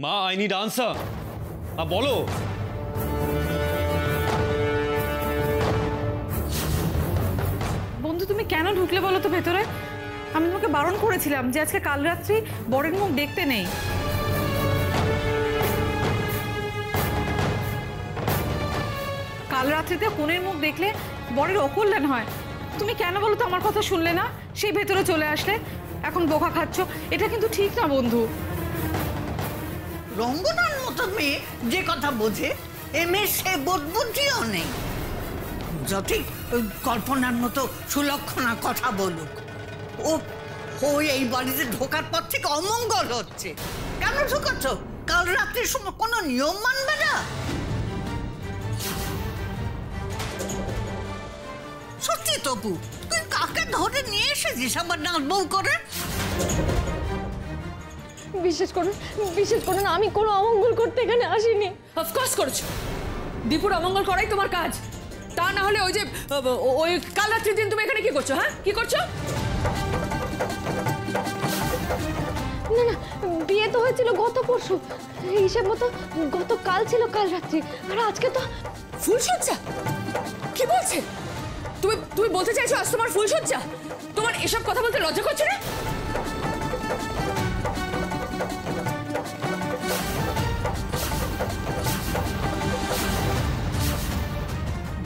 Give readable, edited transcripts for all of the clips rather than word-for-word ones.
মা, I need answer. বলো। বন্ধু, তুমি কেন ঢুকলে বলো তো ভেতরে? আমি তোমাকে বারণ করেছিলাম যে আজকে কাল রাত্রি বরের মুখ দেখতে নেই। কাল রাত্রিতে কনের মুখ দেখলে বরের অকল্যাণ হয়। তুমি কেন বলো তো আমার কথা শুনলে না? সেই ভেতরে চলে আসলে, এখন বোকা খাচ্ছ। এটা কিন্তু ঠিক না বন্ধু। রঙ্গনার মতো মেয়ে যে কথা বোঝে, এ মেয়ে সে বোধ বুদ্ধিও নেই। যতই কল্পনার মতো সুলক্ষণা কথা বলুক, ও এই বাড়িতে ঢোকার পর থেকে অমঙ্গল হচ্ছে। কেন ঢুকাচ্ছ? কাল রাত্রির সময় কোনো নিয়ম মানবে না? সত্যি তপু, তুই কাকে ধরে নিয়ে এসেছিস আমার নাচ বউ করে? বিশ্বাস করুন আমি কোনো অমঙ্গল করতে এখানে আসিনি। অফকোর্স করেছো। দীপুর অমঙ্গল করাই তোমার কাজ। তা না হলে ওই কাল রাত্রির দিন তুমি এখানে কি করছো? হ্যাঁ, কি করছো? না না, বিয়ে তো হয়েছিল গত পরশু, হিসেব মতো গতকাল ছিল কাল রাত্রি, আর আজকে তো ফুলসজ্জা। কি বলছে? তুমি বলতে চাইছো আজ তোমার ফুলসজ্জা? তোমার এসব কথা বলতে লজ্জা করছে না?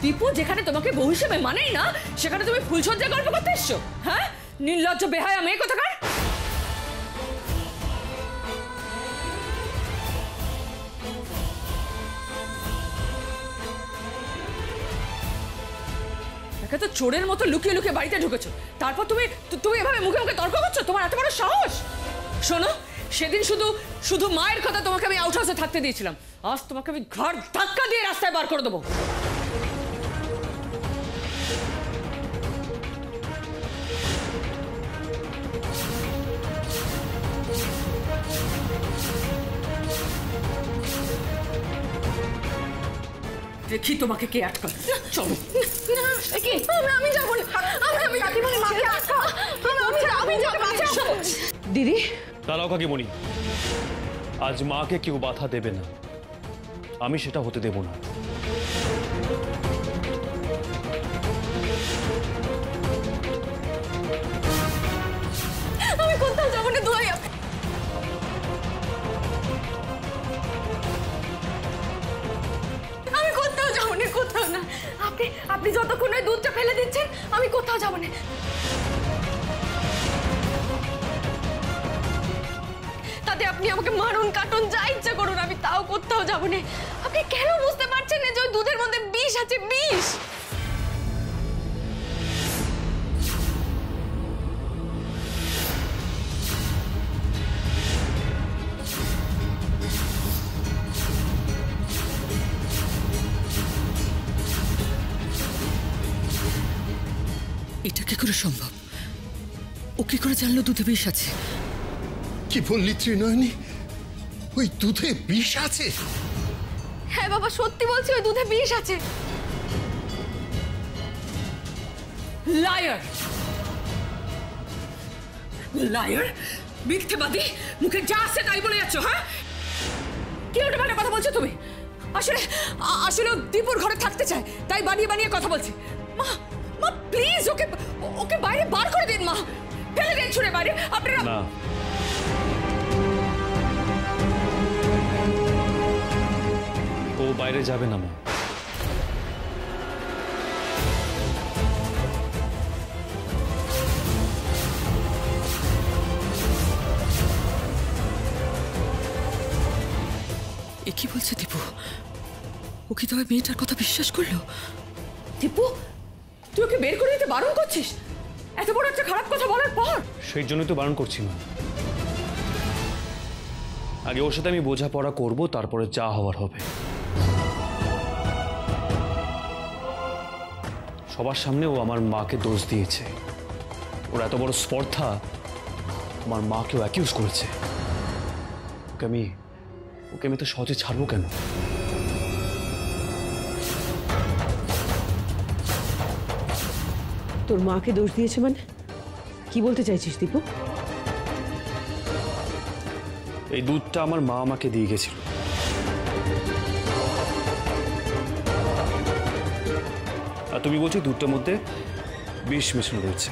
দীপু যেখানে তোমাকে বউ হিসেবে মানেই না, সেখানে তুমি ফুলসজ্জা গল্প করতে এসছো? হ্যাঁ, নির্লজ্জ বেহায়া মেয়ে কোথাকার। একে তো চোরের মতো লুকিয়ে লুকিয়ে বাড়িতে ঢুকেছো, তারপর তুমি এভাবে মুখে মুখে তর্ক করছো? তোমার এত বড় সাহস! শোনো, সেদিন শুধু মায়ের কথা তোমাকে আমি আউট হাউসে থাকতে দিয়েছিলাম, আজ তোমাকে আমি ঘর ধাক্কা দিয়ে রাস্তায় বার করে দেবো। দেখি তোমাকে কে আটকাল। চলো। আমি যাবো না। দিদি, দাঁড়াও কাকিমণি, আজ মাকে কেউ বাধা দেবে না, আমি সেটা হতে দেব না। আমি কোথাও যাবো না, দোহাই আমি কোথাও যাবো না, কোথাও না। আপনি যতক্ষণ ওই দুধটা ফেলে দিচ্ছেন আমি কোথাও যাবো না। তাতে আপনি আমাকে মারুন, কাটুন, যা ইচ্ছা করুন, আমি তাও কোথাও যাবো না। আপনি কেন বুঝতে পারছেন না যে ওই দুধের মধ্যে বিষ আছে? বিষ। এটা কি করে সম্ভব? ও কি করে জানলো দুধে বিষ আছে? কি বললি ত্রিনয়নী? ওই দুধে বিষ আছে? হ্যাঁ বাবা, সত্যি বলছি, ওই দুধে বিষ আছে। লায়ার, লায়ার, মিথ্যেবাদী, মুখে যা আসছে তাই বলে যাচ্ছ। হ্যাঁ, কি ওটা মানে কথা বলছো তুমি? আসলে দীপুর ঘরে থাকতে চায়, তাই বানিয়ে বানিয়ে কথা বলছে। মা, প্লিজ ওকে বাইরে বার করে দিন। মা, ফেলে দিন ছুঁড়ে বাইরে। আপনারা না, ও বাইরে যাবে না মা। এ কি বলছে দীপু? ও কি তবে মেয়েটার কথা বিশ্বাস করলো? দীপু, তুই ওকে বের করে দিতে বারণ করছিস এত বড় একটা খারাপ কথা বলার পর? সেই জন্যই তো বারণ করছি মা। আগে ওর সাথে আমি বোঝাপড়া করব, তারপরে যা হওয়ার হবে। সবার সামনে ও আমার মাকে দোষ দিয়েছে। ওর এত বড় স্পর্ধা, আমার মাকেও অ্যাকিউজ করেছে। ওকে আমি তো সহজে ছাড়বো কেন? তোর মাকে দোষ দিয়েছে মানে কি বলতে চাইছিস দীপু? এই দুধটা আমার মা আমাকে দিয়ে গেছিল। আর তুমি বলছো দুধটার মধ্যে বিষ মেশানো রয়েছে।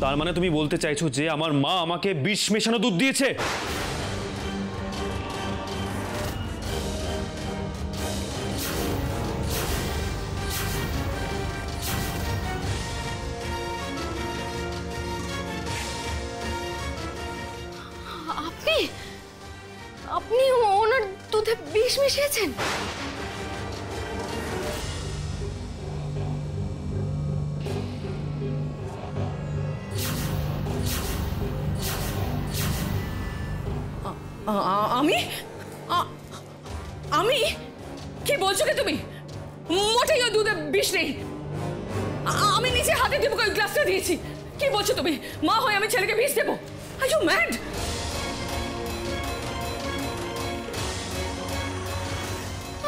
তার মানে তুমি বলতে চাইছো যে আমার মা আমাকে বিষ মেশানো দুধ দিয়েছে? আপনি আপনি ওনার দুধে বিষ মিশিয়েছেন? আমি আমি কি বলছো কি তুমি? মোটেই ওই দুধে বিষ নেই। আমি নিজে হাতে দীপুকে ওই গ্লাসটা দিয়েছি। কি বলছো তুমি? মা হয়ে আমি ছেলেকে বিষ দেবো? Are you mad?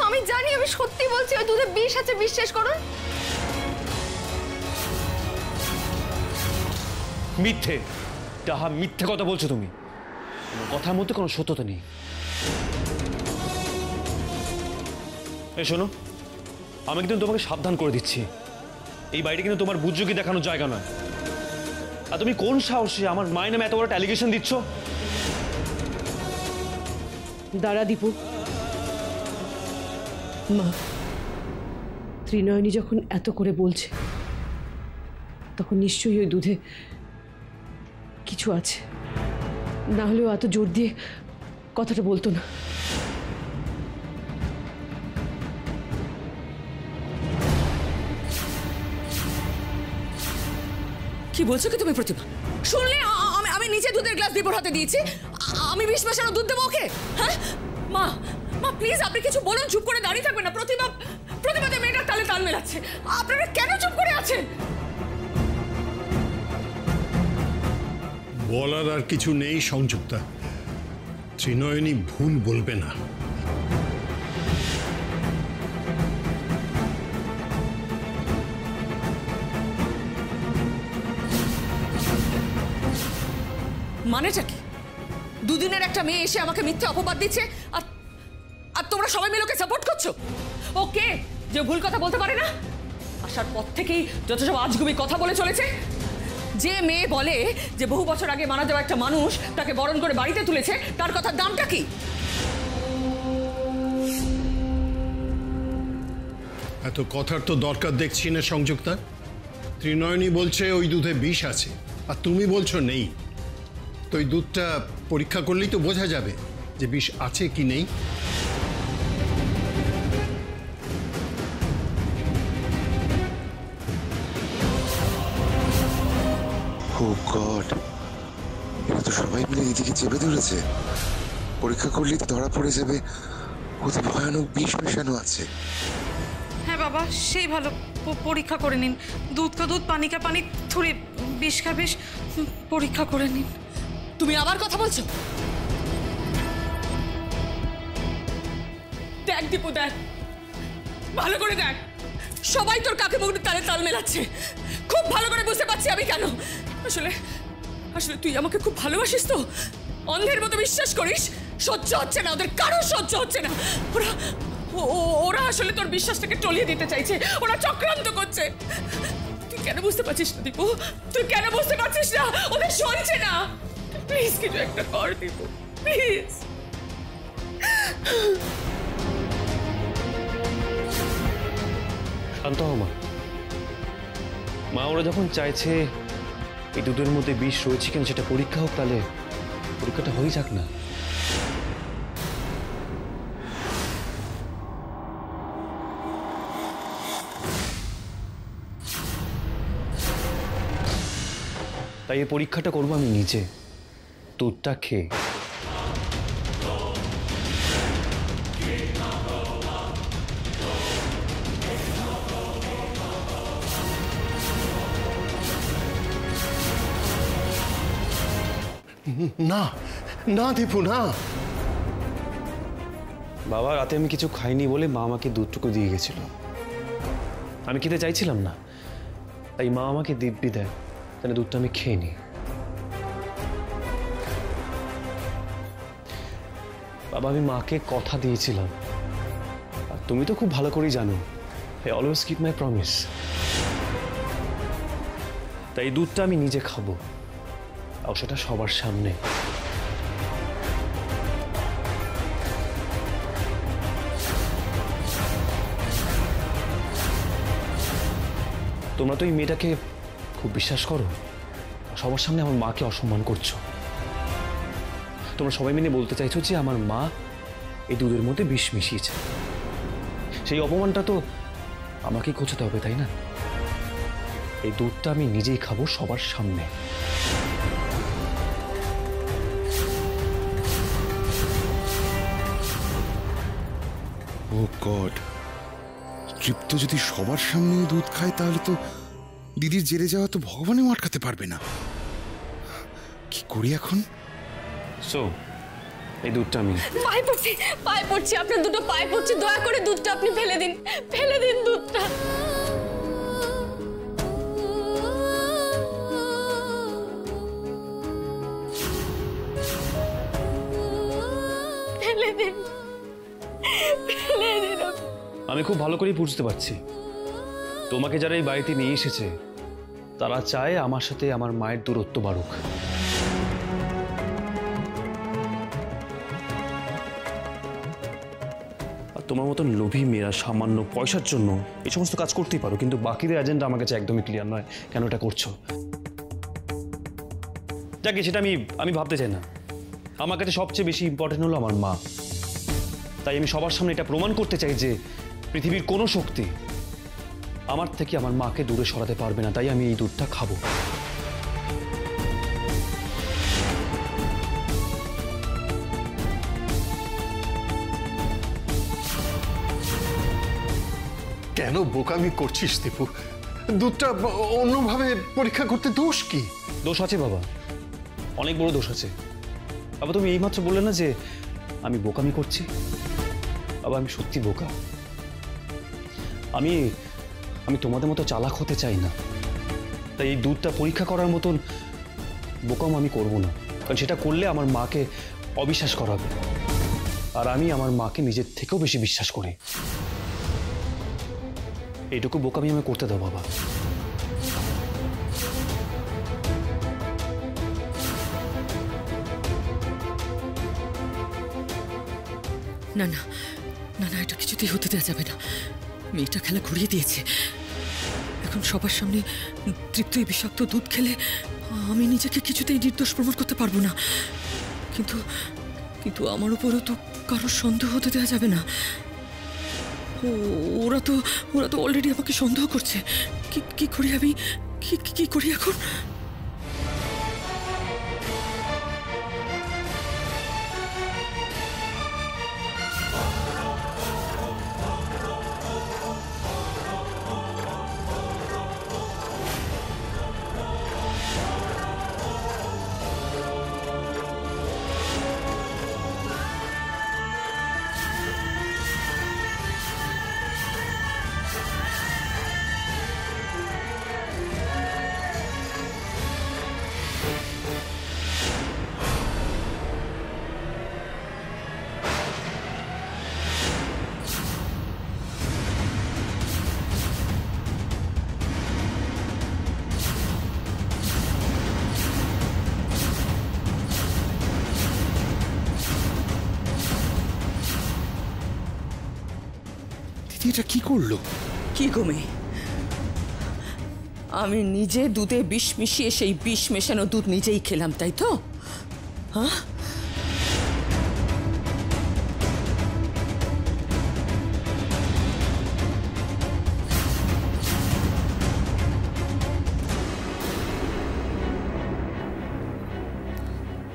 আমি জানি, আমি সত্যি বলছি ওই দুধে বিষ আছে, বিশ্বাস করুন। মিথ্যে, তাহা মিথ্যে কথা বলছো তুমি। কথার মধ্যে কোনো সত্যতা নেই। এই শোনো, আমি কিন্তু তোমাকে সাবধান করে দিচ্ছি, এই বাড়িটা কিন্তু তোমার বুঝযোগী দেখানোর জায়গা নয়। আর তুমি কোন সাহসে আমার মায়ের নামে এত বড় অ্যালিগেশন দিচ্ছ? দাঁড়া দীপু। মা, ত্রিনয়নী যখন এত করে বলছে তখন নিশ্চয়ই ওই দুধে কিছু আছে, না হলেও এত জোর দিয়ে কথাটা বলতো না। কি বলছো কি তুমি প্রতিমা? শুনলে আমি নিজে দুধের গ্লাস দীপুর হাতে দিয়েছি। আমি বিষ মেশানো দুধ দেবো ওকে? হ্যাঁ মা, মা প্লিজ আপনি কিছু বলুন। চুপ করে দাঁড়িয়ে থাকবেন না। প্রতিমাতে মেয়েটার তালে তাল মেলাচ্ছে। আপনারা কেন চুপ করে আছেন? বলার আর কিছু নেই সংযুক্তা। ত্রিনয়নী ভুল বলবে না। মানেটা কি? দুদিনের একটা মেয়ে এসে আমাকে মিথ্যে অপবাদ দিচ্ছে আর আর তোমরা সবাই মিলে ওকে সাপোর্ট করছো? ওকে যে ভুল কথা বলতে পারে না, আসার পর থেকেই যত সব আজগুবি কথা বলে চলেছে। যে মেয়ে বলে যে বহু বছর আগে মারা যাওয়া একটা মানুষ তাকে বরণ করে বাড়িতে তুলেছে, তার কথার দামটা কি? এত কথার তো দরকার দেখছি না সংযুক্তা। ত্রিনয়নী বলছে ওই দুধে বিষ আছে, আর তুমি বলছো নেই। তো ওই দুধটা পরীক্ষা করলেই তো বোঝা যাবে যে বিষ আছে কি নেই। ও গড, এরা তো সবাই মিলে এদিকে চেপে ধরেছে। পরীক্ষা করলেই তো ধরা পড়ে যাবে ওতে ভয়ানক বিষ মেশানো আছে। হ্যাঁ বাবা, সেই ভালো। পরীক্ষা করে নিন। দুধ কা দুধ, পানি কা পানি, থুড়ি বিষ কা বিষ, পরীক্ষা করে নিন। তুমি আবার কথা বলছো? দেখ দীপু, দেখ ভালো করে দেখ। সবাই তোর কাকে মুখে তালে তাল মেলাচ্ছে। খুব ভালো করে বুঝতে পারছি আমি কেন। আসলে আসলে তুই আমাকে খুব ভালোবাসিস তো, অন্ধের মতো বিশ্বাস করিস। সহ্য হচ্ছে না, ওদের কারো সহ্য হচ্ছে না। ওরা আসলে তোর বিশ্বাসটাকে টলিয়ে দিতে চাইছে। ওরা চক্রান্ত করছে। তুই কেন বুঝতে পারছিস না দীপু? তুই কেন বুঝতে পারছিস না? ওদের সইছে না। প্লিজ কিছু একটা কর দীপু, প্লিজ। শান্ত হও মা। মা ওরা যখন চাইছে এই দুধের মধ্যে বিষ রয়েছে কেন সেটা পরীক্ষা হোক, তাহলে পরীক্ষাটা হয়ে যাক না। তাই এই পরীক্ষাটা করবো আমি নিজে, দুধটা খেয়ে। না না দীপু, না। বাবা, রাতে আমি কিছু খাইনি বলে মা আমাকে দুধটুকু দিয়ে গেছিল। আমি খেতে চাইছিলাম না, তাই মা আমাকে দিব্যি দেয়, তাহলে দুধটা আমি খেয়ে নিই। বাবা আমি মাকে কথা দিয়েছিলাম, আর তুমি তো খুব ভালো করেই জানো I always keep my promise. তাই এই দুধটা আমি নিজে খাবো, আর সেটা সবার সামনে। তোমরা তো এই মেয়েটাকে খুব বিশ্বাস করো, সবার সামনে আমার মাকে অসম্মান করছো। তোমরা সবাই মিলে বলতে চাইছো যে আমার মা এই দুধের মধ্যে বিষ মিশিয়েছে। সেই অপমানটা তো আমাকেই ঘোচাতে হবে, তাই না? এই দুধটা আমি নিজেই খাবো সবার সামনে। ও গড, তৃপ্ত যদি সবার সামনে দুধ খায় তাহলে তো দিদির জেলে যাওয়া তো ভগবানও আটকাতে পারবে না। কি করি এখন? সো এই দুধটা আমি পায়ে পড়ছি আপনার দুটো পায়ে পড়ছি, দয়া করে দুধটা আপনি ফেলে দিন দুধটা। ফেলে দিন। আমি খুব ভালো করেই বুঝতে পারছি তোমাকে যারা এই বাড়িতে নিয়ে এসেছে তারা চায় আমার সাথে আমার মায়ের দূরত্ব বাড়ুক। আর তোমার মতন লোভী মেয়েরা সামান্য পয়সার জন্য এই সমস্ত কাজ করতেই পারো, কিন্তু বাকিদের এজেন্ডা আমার কাছে একদমই ক্লিয়ার নয় কেন এটা করছো। যাকে সেটা আমি ভাবতে চাই না। আমার কাছে সবচেয়ে বেশি ইম্পর্টেন্ট হলো আমার মা। তাই আমি সবার সামনে এটা প্রমাণ করতে চাই যে পৃথিবীর কোনো শক্তি আমার থেকে আমার মাকে দূরে সরাতে পারবে না। তাই আমি এই দুধটা খাবো। কেন বোকামি করছিস দীপু? দুধটা অন্যভাবে পরীক্ষা করতে দোষ কি? দোষ আছে বাবা, অনেক বড় দোষ আছে। বাবা তুমি এইমাত্র বললে না যে আমি বোকামি করছি। বাবা আমি সত্যি বোকা। আমি তোমাদের মতো চালাক হতে চাই না। তাই এই দুধটা পরীক্ষা করার মতন বোকাম আমি করব না, কারণ সেটা করলে আমার মাকে অবিশ্বাস করাবে। আর আমি আমার মাকে নিজের থেকেও বেশি বিশ্বাস করি। এইটুকু বোকামি আমি করতে দাও বাবা। না না না না, এটা কিছুতেই হতে দেওয়া যাবে না। মেয়েটা খেলা ঘুরিয়ে দিয়েছে। এখন সবার সামনে তৃপ্ত এই বিষাক্ত দুধ খেলে আমি নিজেকে কিছুতেই নির্দোষ প্রমাণ করতে পারবো না। কিন্তু কিন্তু আমার উপরও তো কারোর সন্দেহ হতে দেওয়া যাবে না। ওরা তো অলরেডি আমাকে সন্দেহ করছে। কি করি আমি? কি করি এখন? এটা কি করলো? কি গমে? আমি নিজে দুধে বিষ মিশিয়ে সেই বিষ মেশানো দুধ নিজেই খেলাম, তাই তো? হ্যাঁ,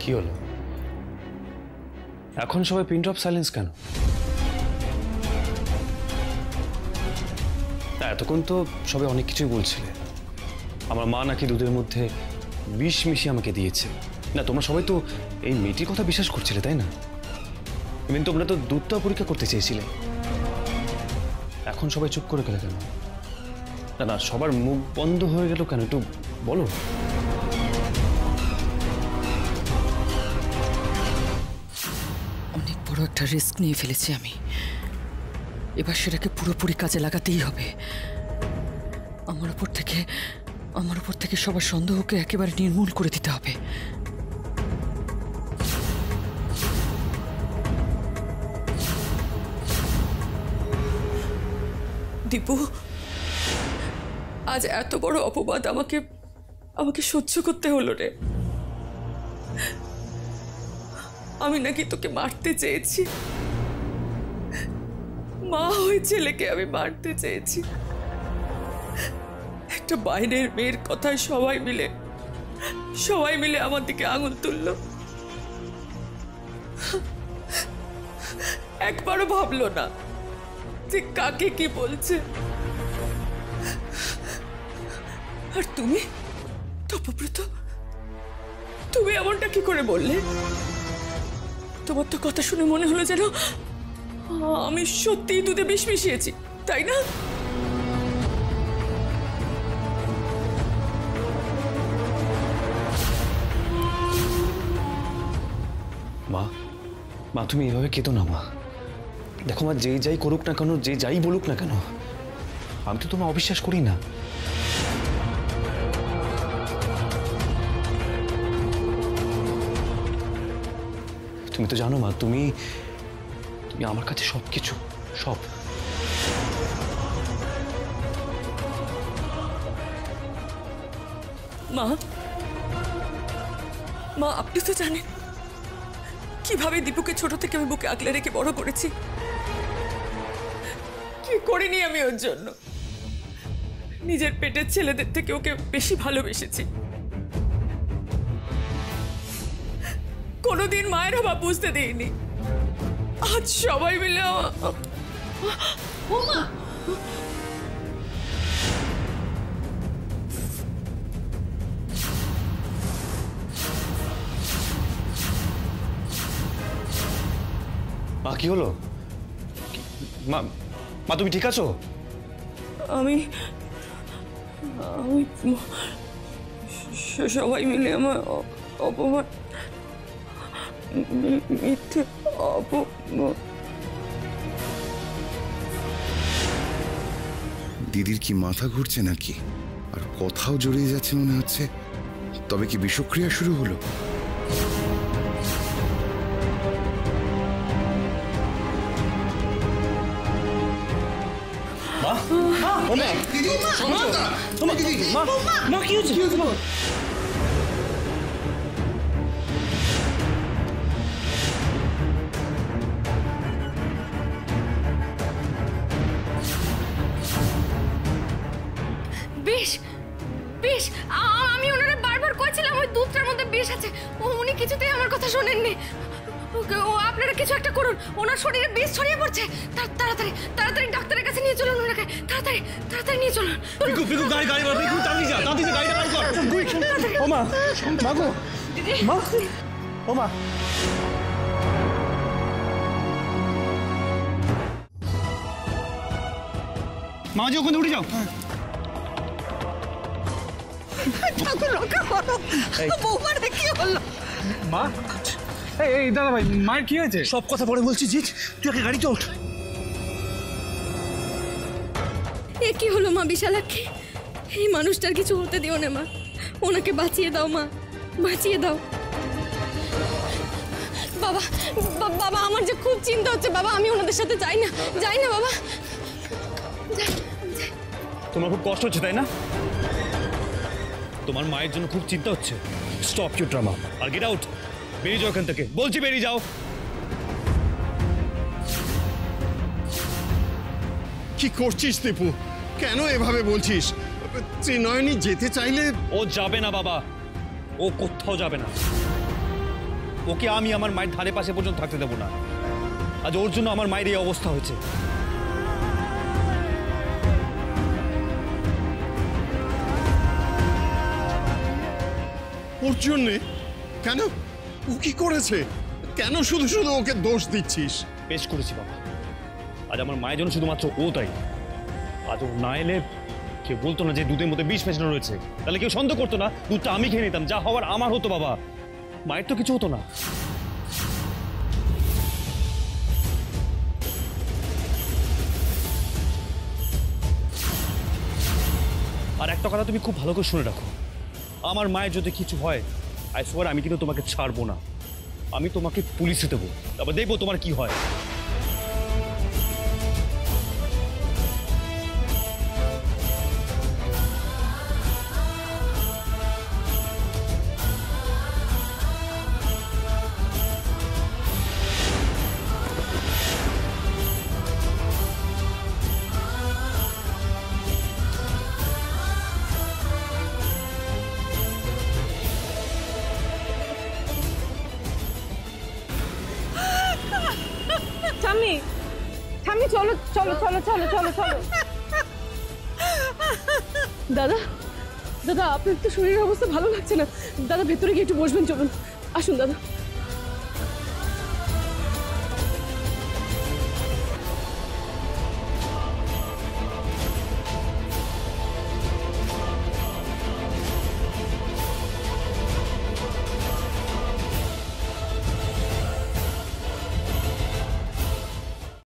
কি হলো এখন সবাই পিন ড্রপ সাইলেন্স কেন? এতক্ষণ তো সবাই অনেক কিছুই বলছিলে। আমার মা নাকি দুধের মধ্যে বিষ মিশিয়ে আমাকে দিয়েছে। না তোমরা সবাই তো এই মেয়েটির কথা বিশ্বাস করছিলে, তাই না? ইভেন তোমরা তো দুধটাও পরীক্ষা করতে চেয়েছিলে। এখন সবাই চুপ করে গেলে কেন? না না, সবার মুখ বন্ধ হয়ে গেল কেন, একটু বলো। অনেক বড় একটা রিস্ক নিয়ে ফেলেছি আমি, এবার সেটাকে পুরোপুরি কাজে লাগাতেই হবে। আমার উপর থেকে সবার সন্দেহকে একেবারে নির্মূল করে দিতে হবে। দীপু, আজ এত বড় অপবাদ আমাকে সহ্য করতে হলো রে। আমি নাকি তোকে মারতে চেয়েছি, মা হয়ে ছেলেকে আমি মারতে চেয়েছি। একটা বাইরের মেয়ের কথায় সবাই মিলে আমার দিকে আঙুল তুলল, একবারও ভাবলো না যে কাকে কি বলছে। আর তুমি তপব্রত, তুমি এমনটা কি করে বললে? তোমার তো কথা শুনে মনে হলো যেন আমি সত্যিই দুধে বিষ মিশিয়েছি, তাই না? মা তুমি এভাবে কেতো না মা। দেখো মা, যে যাই করুক না কেন, যে যাই বলুক না কেন, আমি তো তোমার অবিশ্বাস করি না। তুমি তো জানো মা, তুমি আমার কাছে সবকিছু, সব। মা আপনি তো জানেন কিভাবে দীপুকে ছোট থেকে আমি বুকে আগলে রেখে বড় করেছি। কি করিনি আমি ওর জন্য? নিজের পেটের ছেলেদের থেকে ওকে বেশি ভালোবেসেছি। কোনোদিন মায়ের অভাব বুঝতে দেইনি। আজ সবাই মিলে মা কি হলো? মা তুমি ঠিক আছো? আমি সবাই মিলে আমার অপমান, মিথ্যে অপমান। দিদির কি মাথা ঘুরছে নাকি? আর কথাও জড়িয়ে যাচ্ছে মনে হচ্ছে। তবে কি বিষক্রিয়া শুরু হলো? বিষ বিষ, আমি ওনারা বারবার কইছিলাম ওই দুধটার মধ্যে বিষ আছে, উনি কিছুতেই আমার কথা শোনেননি। ও আপনারা কিছু একটা করুন, ওনার শরীরে বিষ ছড়িয়ে পড়ছে। তাড়াতাড়ি তাড়াতাড়ি ডাক্তারের কাছে নিয়ে চলুন ওনাকে, তাড়াতাড়ি তাড়াতাড়ি নিয়ে চলুন। মাঝে ওখানে উঠে যাও। বৌমারে কি হলো? মা, এই দাদা ভাই, মায়ের কি হয়েছে? সব কথা পরে বলছি। জিৎ, তুই আগে গাড়িতে ওঠ। এ কি হলো মা বিশালাক্ষী? এই মানুষটার কিছু হতে দিও না মা, ওনাকে বাঁচিয়ে দাও মা, বাঁচিয়ে দাও। বাবা বাবা, আমার যে খুব চিন্তা হচ্ছে বাবা, আমি ওনাদের সাথে যাই না বাবা। তোমার খুব কষ্ট হচ্ছে তাই না? তোমার মায়ের জন্য খুব চিন্তা হচ্ছে। স্টপ ইউর ড্রামা আর গেট আউট। বেরিয়ে যাও এখান থেকে, বলছি বেরিয়ে যাও। কি করছিস দীপু? কেন এভাবে বলছিস? ত্রিনয়নী যেতে চাইলে ও যাবে না বাবা, ও কোথাও যাবে না। ওকে আমি আমার মায়ের ধারে পাশে পর্যন্ত থাকতে দেবো না। আজ ওর জন্য আমার মায়ের এই অবস্থা হয়েছে। ওর জন্যে? কেন? ও কি করেছে? কেন শুধু শুধু ওকে দোষ দিচ্ছিস? বেশ করেছি বাবা, আজ আমার মায়ের জন্য শুধুমাত্র ও তাই। আজ ও না এলে কেউ বলতো না যে দুধের মধ্যে বিষ মেশানো রয়েছে, তাহলে কেউ সন্দেহ করতো না, দুধটা আমি খেয়ে নিতাম, যা হওয়ার আমার হতো বাবা, মায়ের তো কিছু হতো না। আর একটা কথা তুমি খুব ভালো করে শুনে রাখো, আমার মায়ের যদি কিছু হয় আই সোয়ার আমি কিন্তু তোমাকে ছাড়বো না, আমি তোমাকে পুলিশে দেবো, তারপর দেখবো তোমার কি হয়। ঠাম্মি ঠাম্মি চলো চলো চলো চলো চলো চলো। দাদা দাদা আপনার তো শরীরের অবস্থা ভালো লাগছে না, দাদা ভেতরে গিয়ে একটু বসবেন, চলুন আসুন দাদা।